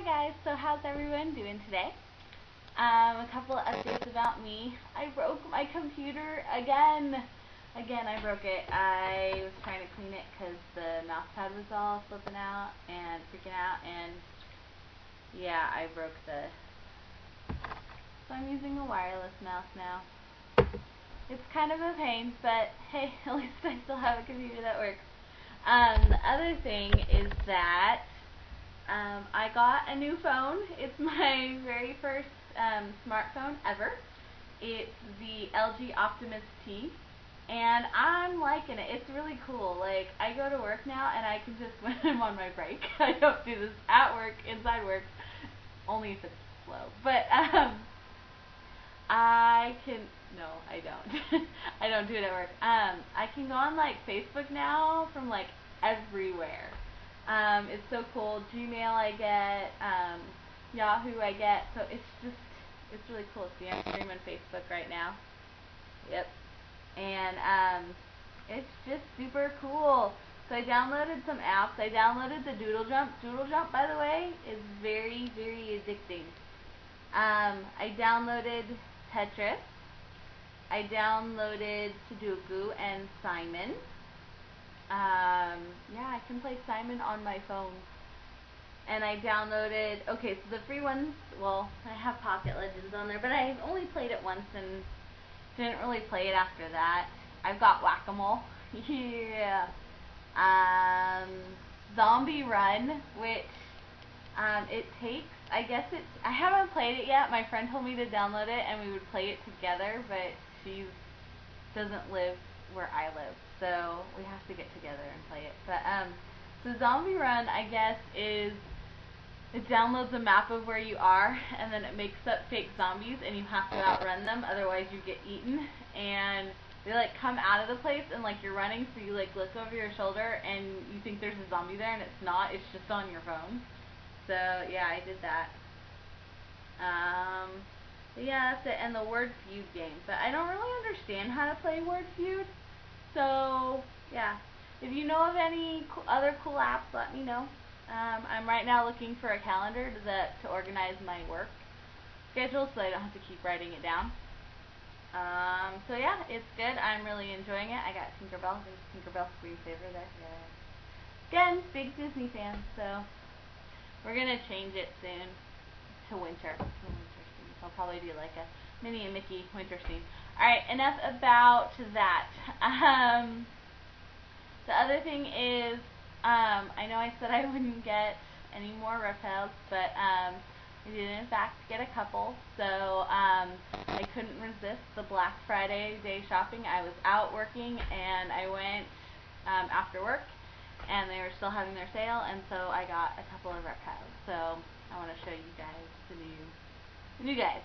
guys, so how's everyone doing today? A couple of updates about me. I broke my computer again. I broke it. I was trying to clean it because the mouse pad was all flipping out and freaking out, and yeah, I broke so I'm using a wireless mouse now. It's kind of a pain, but hey, at least I still have a computer that works. The other thing is that I got a new phone. It's my very first smartphone ever. It's the LG Optimus T, and I'm liking it. It's really cool. Like, I go to work now, and I can just, when I'm on my break, I don't do this at work, inside work, only if it's slow. But I don't. I don't do it at work. I can go on like Facebook now from like everywhere. It's so cool. Gmail I get, Yahoo I get, so it's really cool. See, I'm streaming Facebook right now. Yep. And it's just super cool. So I downloaded some apps. I downloaded the Doodle Jump. Doodle Jump, by the way, is very, very addicting. I downloaded Tetris. I downloaded Sudoku and Simon. Yeah, I can play Simon on my phone. And I downloaded, okay, so the free ones, well, I have Pocket Legends on there, but I've only played it once and didn't really play it after that. I've got Whack-A-Mole. Yeah. Zombie Run, which it takes, I haven't played it yet. My friend told me to download it and we would play it together, but she doesn't live where I live, so we have to get together and play it. But so Zombie Run, I guess, is it downloads a map of where you are, and then it makes up fake zombies, and you have to outrun them, otherwise you get eaten. And they like come out of the place, and like you're running, so you like look over your shoulder, and you think there's a zombie there, and it's not. It's just on your phone. So yeah, I did that. But yeah, that's it. And the Word Feud game. But I don't really understand how to play Word Feud. So yeah, if you know of any other cool apps, let me know. I'm right now looking for a calendar to organize my work schedule, so I don't have to keep writing it down. So yeah, it's good. I'm really enjoying it. I got Tinkerbell. There's Tinkerbell screensaver there. Yeah. Again, big Disney fan, so we're gonna change it soon to winter. I'll probably do like a Minnie and Mickey winter scene. Alright, enough about that. The other thing is, I know I said I wouldn't get any more reptiles, but I did in fact get a couple. So I couldn't resist the Black Friday day shopping. I was out working and I went after work, and they were still having their sale, and so I got a couple of reptiles. So I want to show you guys the new guys.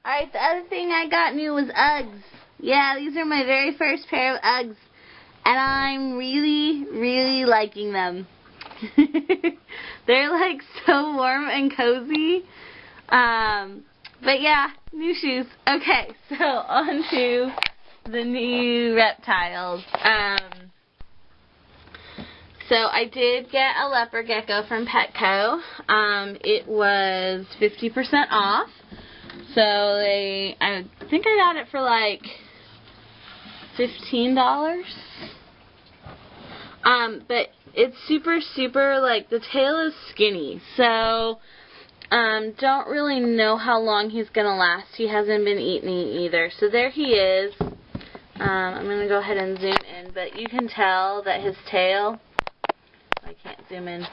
Alright, the other thing I got new was Uggs. Yeah, these are my very first pair of Uggs, and I'm really, really liking them. They're like so warm and cozy. But yeah, new shoes. Okay, so on to the new reptiles. So I did get a leopard gecko from Petco. It was 50% off. So I think I got it for like $15. But it's super, like, the tail is skinny. So don't really know how long he's gonna last. He hasn't been eating either. So there he is. I'm gonna go ahead and zoom in, but you can tell that his tail, I can't zoom in.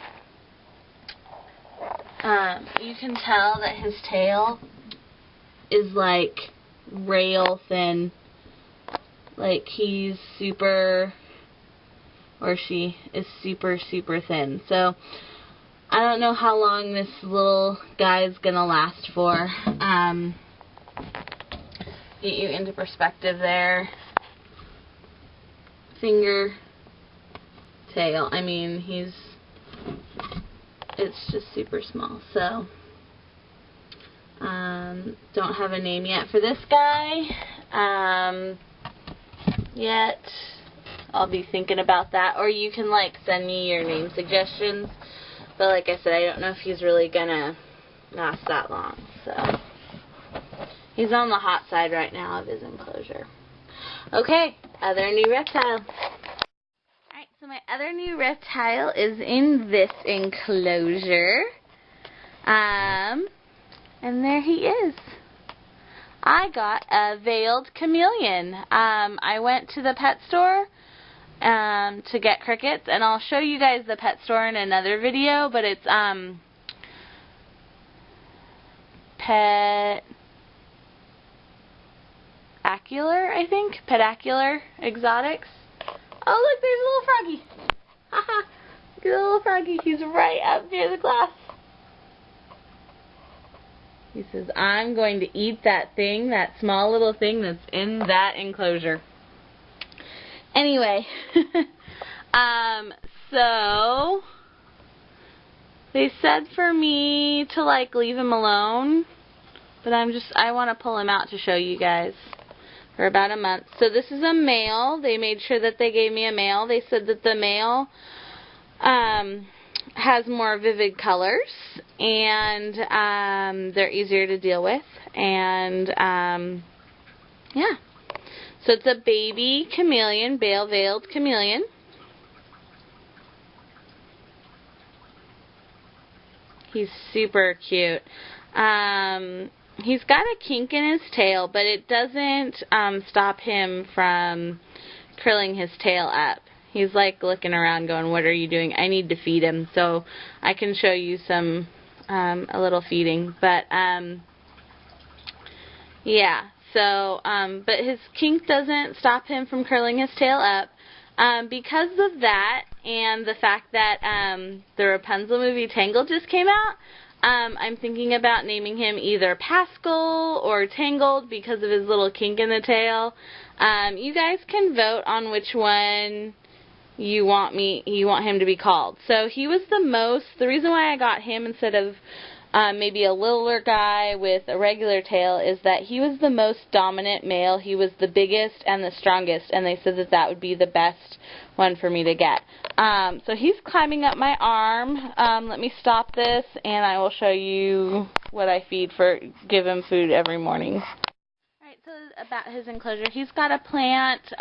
You can tell that his tail is like rail thin. Like he's super, or she is super thin. So I don't know how long this little guy's gonna last for. Get you into perspective there. Finger, tail. I mean, it's just super small. So don't have a name yet for this guy. Yet. I'll be thinking about that. Or you can like send me your name suggestions But like I said, I don't know if he's really gonna last that long. So he's on the hot side right now of his enclosure. Okay, other new reptile. Alright, so my other new reptile is in this enclosure. And there he is. I got a veiled chameleon. I went to the pet store to get crickets, and I'll show you guys the pet store in another video, but it's Petacular, I think. Petacular Exotics. Oh, look, there's a little froggy. Haha. Look at the little froggy. He's right up near the glass. He says, I'm going to eat that thing, that small little thing that's in that enclosure. Anyway, so they said for me to like leave him alone, but I want to pull him out to show you guys for about a month. So this is a male. They made sure that they gave me a male. They said that the male has more vivid colors, and they're easier to deal with, and yeah. So it's a baby chameleon, veiled chameleon. He's super cute. He's got a kink in his tail, but it doesn't stop him from curling his tail up. He's like looking around going, what are you doing? I need to feed him. So I can show you some, a little feeding. But, yeah. So, but his kink doesn't stop him from curling his tail up. Because of that, and the fact that the Rapunzel movie Tangled just came out, I'm thinking about naming him either Pascal or Tangled because of his little kink in the tail. You guys can vote on which one you want him to be called. So he was the reason why I got him instead of maybe a littler guy with a regular tail is that he was the most dominant male. He was the biggest and the strongest, and they said that that would be the best one for me to get. So he's climbing up my arm. Let me stop this, and I will show you what I give him food every morning. Alright, so about his enclosure, he's got a plant.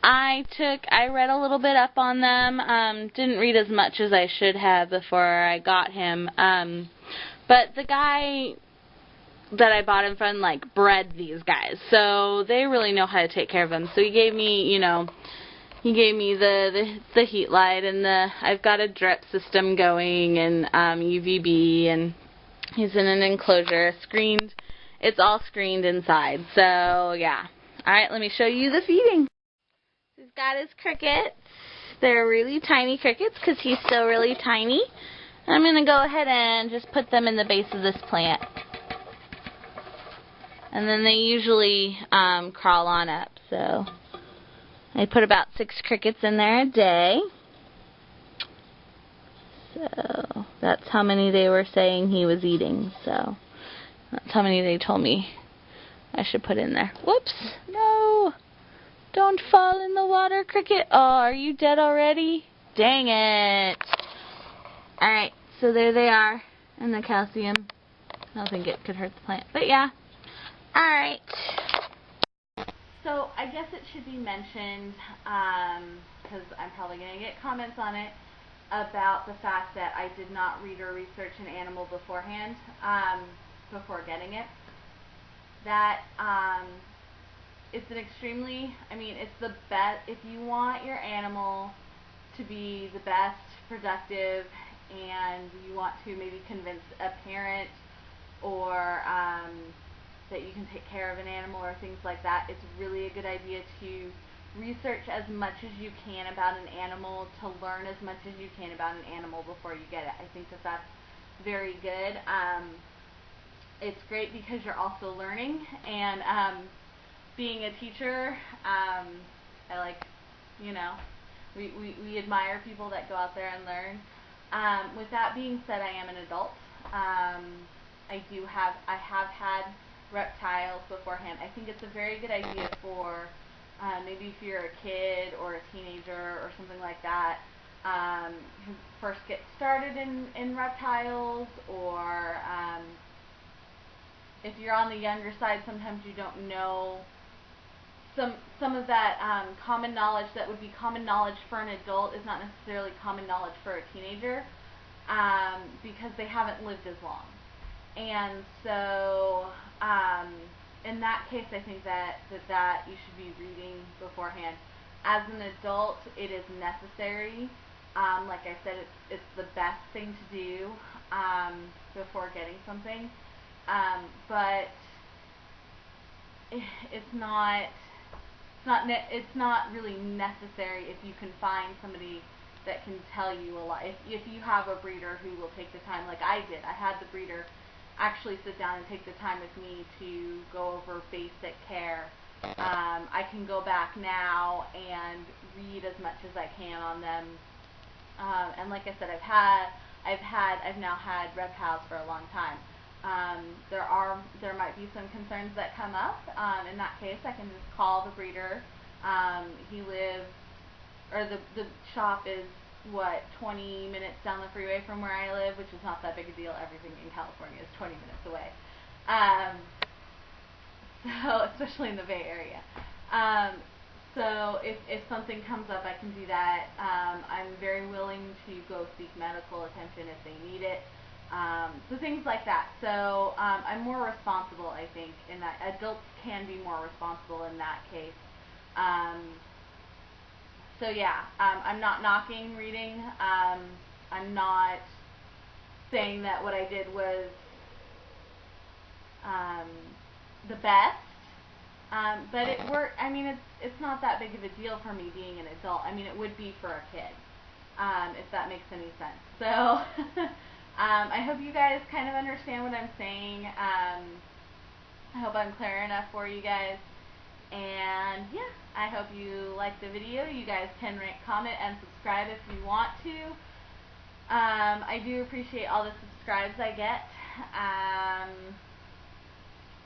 I read a little bit up on them, didn't read as much as I should have before I got him, but the guy that I bought him from, like, bred these guys, so they really know how to take care of him. So he gave me, the heat light, and I've got a drip system going, and UVB, and he's in an enclosure, screened, it's all screened inside, so yeah. Alright, let me show you the feeding. He's got his crickets. They're really tiny crickets because he's still really tiny. I'm going to go ahead and just put them in the base of this plant. And then they usually crawl on up. So I put about 6 crickets in there a day. So that's how many they were saying he was eating. So that's how many they told me I should put in there. Whoops. No. Don't fall in the water, cricket. Oh, are you dead already? Dang it. Alright, so there they are in the calcium. I don't think it could hurt the plant, but yeah. Alright. So I guess it should be mentioned, because I'm probably going to get comments on it, about the fact that I did not read or research an animal beforehand, before getting it. That, it's an extremely, it's the best, if you want your animal to be the best, productive, and you want to maybe convince a parent or that you can take care of an animal or things like that, it's really a good idea to research as much as you can about an animal, to learn as much as you can about an animal before you get it. I think that that's very good. It's great because you're also learning, and being a teacher, I like, we admire people that go out there and learn. With that being said, I am an adult. I have had reptiles beforehand. I think it's a very good idea for maybe if you're a kid or a teenager or something like that, who first get started in reptiles, or if you're on the younger side, sometimes you don't know some of that common knowledge that would be common knowledge for an adult is not necessarily common knowledge for a teenager, because they haven't lived as long. And so in that case, I think that you should be reading beforehand. As an adult, it is necessary. Like I said, it's the best thing to do before getting something. But it's not really necessary if you can find somebody that can tell you a lot. If you have a breeder who will take the time, like I did, I had the breeder actually sit down and take the time with me to go over basic care. I can go back now and read as much as I can on them. And like I said, I've now had reptiles for a long time. There might be some concerns that come up. In that case, I can just call the breeder. He lives, or the shop is 20 minutes down the freeway from where I live, which is not that big a deal. Everything in California is 20 minutes away. So especially in the Bay Area. So if something comes up, I can do that. I'm very willing to go seek medical attention if they need it. So things like that. So I'm more responsible, I think, in that. Adults can be more responsible in that case. So yeah, I'm not knocking reading. I'm not saying that what I did was the best. But it worked. I mean, it's not that big of a deal for me being an adult. I mean, it would be for a kid, if that makes any sense. So I hope you guys kind of understand what I'm saying. I hope I'm clear enough for you guys. And yeah, I hope you liked the video. You guys can rate, comment, and subscribe if you want to. I do appreciate all the subscribes I get.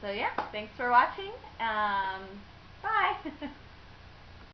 So yeah, thanks for watching. Bye.